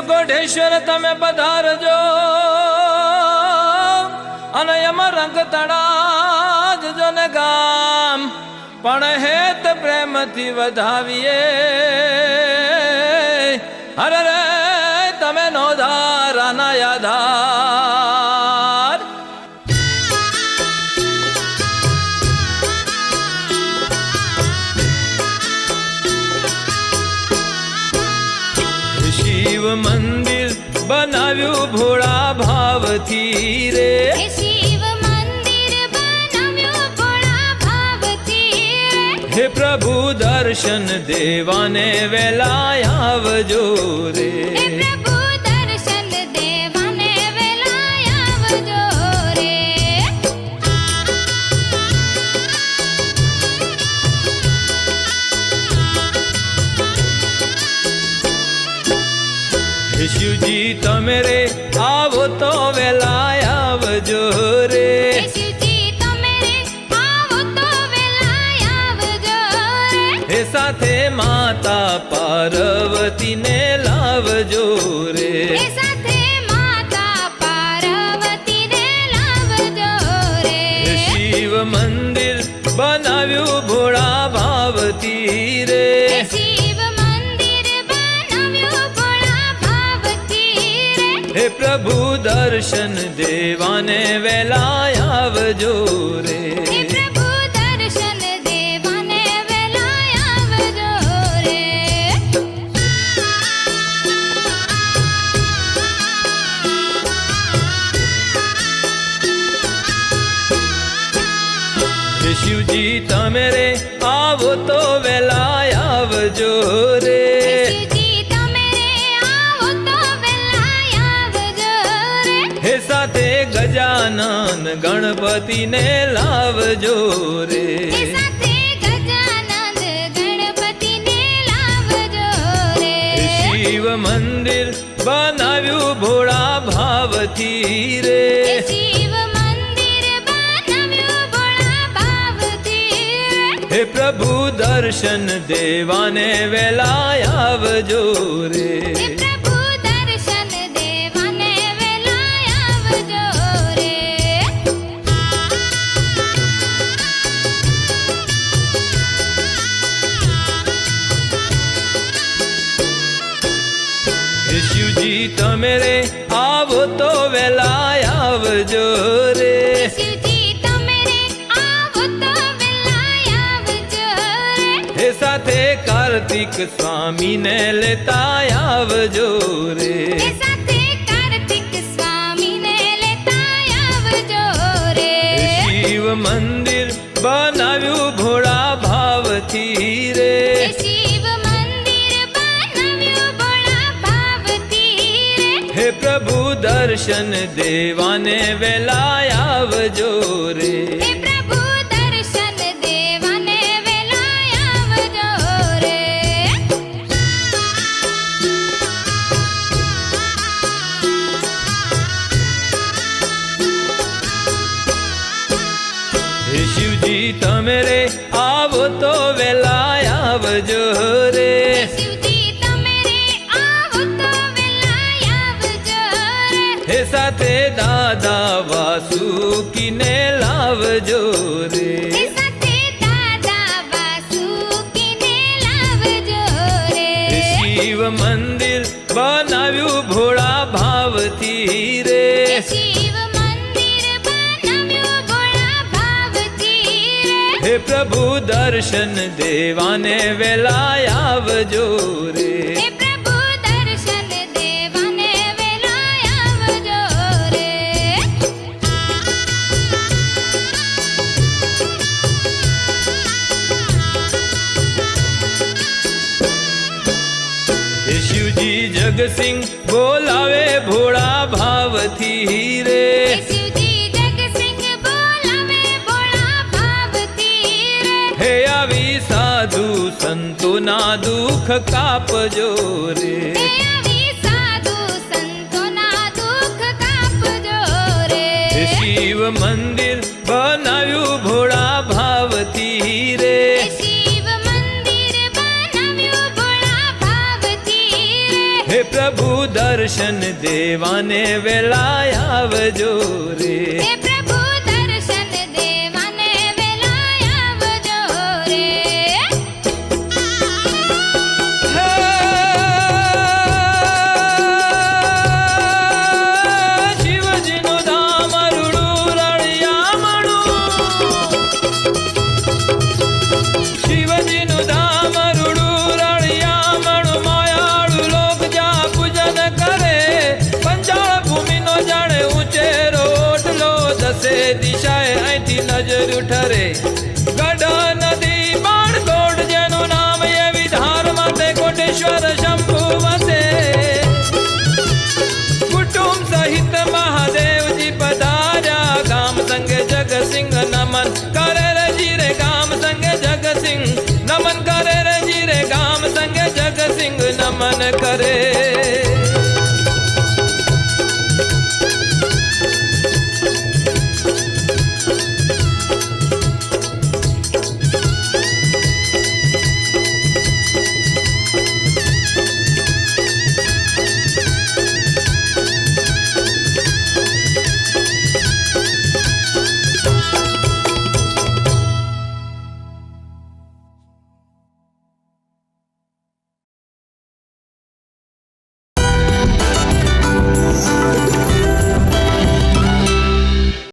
કોઢેશ્વર તમે પધારજો અને એમાં રંગ તળાજજો ને ગામ પણ હેત પ્રેમથી વધાવીએ અરે રે તમે નો ધારાના યાધાર શિવ મંદિર બનાવ્યું ભોળા ભાવથી રે શિવ મંદિર બનાવ્યું ભોળા ભાવથી હે પ્રભુ દર્શન દેવાને વેલા આવજો રે હે પ્રભુ દર્શન દેવાને વેલા આવજો રે હે શિવજી તમે રે આવો તો વેલા આવજો રે શિવજી તમે રે આવો તો વેલા આવજો રે હે સાથે માતા પાર્વતીને લાવજો રે એ સાથે માતા પાર્વતીને લાવજો રે હે શિવ મંદિર બનાવ્યું ભોળા ભાવથી રે શિવ મંદિર બનાવ્યું ભોળા ભાવથી રે હે પ્રભુ દર્શન દેવાને વેલા આવજો રે હે પ્રભુ દર્શન દેવાને વેલા આવજો રે હે શિવજી તમે રે આવો તો વેલા આવજો રે શિવજી તમે રે આવો તો વેલા આવજો રે હે સાથે ગજાનન ગણપતિને લાવજો રે એ સાથે ગજાનંદ ગણપતિને લાવજો રે હે શિવ મંદિર બનાવ્યું ભોળા ભાવથી રે શિવ મંદિર બનાવ્યું ભોળા ભાવથી હે પ્રભુ દર્શન દેવાને વેલા આવજો રે હે પ્રભુ દર્શન દેવાને વેલા આવજો રે હે શિવજી તમે રે આવો તો વેલા આવજો રે શિવજી તમે રે આવો તો વેલા આવજો રે હે સાથે કાર્તિક સ્વામીને લેતા આવજો રે એ સાથે કાર્તિક સ્વામીને લેતા આવજો રે હે શિવ મંદિર બનાવ્યું ભોળા ભાવથી રે શિવ મંદિર બનાવ્યું ભોળા ભાવથી રે હે પ્રભુ દર્શન દેવાને વેલા આવજો રે હે પ્રભુ દર્શન દેવાને વેલા આવજો રે હે શિવજી તમે રે આવો તો વેલા આવજો રે શિવજી તમે રે આવો તો વેલા આવજો રે હે સાથે દાદા વાસુકીને લાવજો રે એ સાથે દાદા વાસુકીને લાવજો રે હે શિવ મંદિર બનાવ્યું ભોળા ભાવથી રે શિવ મંદિર બનાવ્યું ભોળા ભાવથી રે હે પ્રભુ દર્શન દેવાને વેલા આવજો રે હે પ્રભુ દર્શન દેવાને વેલા આવજો રે હે શિવજી જગસિંહ બોલાવે ભોળા ભાવથી રે શિવજી જગસિંહ બોલાવે ભોળા ભાવથી રે હે આવી સાધુ સંતોના દુઃખ કાપજો રે હે આવી સાધુ સંતોના દુઃખ કાપજો રે હે શિવ મંદિર બનાવ્યું ભોળા ભાવથી રે શિવ મંદિર બનાવ્યું ભોળા ભાવથી રે હે પ્રભુ દર દર્શન દેવાને વેલાય આવજો રે. હે પ્રભુ દર્શન દેવાને વેલાય આવજો રે. શિવજીનું ધામ રૂડું રળિયામણું, શિવજીનું ધામ રૂડું રળિયામણું, માયાળું લોક જ્યાં પૂજન કરે, પંચાળ ભૂમિનો જાણે ઊંચેરો ઓટલો, દસે દિશાએ અહીંથી નજર ઠરે. ગઢ નદી બાણકોટ જેનું નામ, એવી ધાર માથે કોટેશ્વર શંભુ વસે. કુટુંબ સહિત મહાદેવજી પધાર્યા, ગામ સંગે જગસિંહ નમન કરે રજી રે. ગામ સંગે જગસિંહ નમન કરે રજી રે. ગામ સંગે જગસિંહ નમન કરે.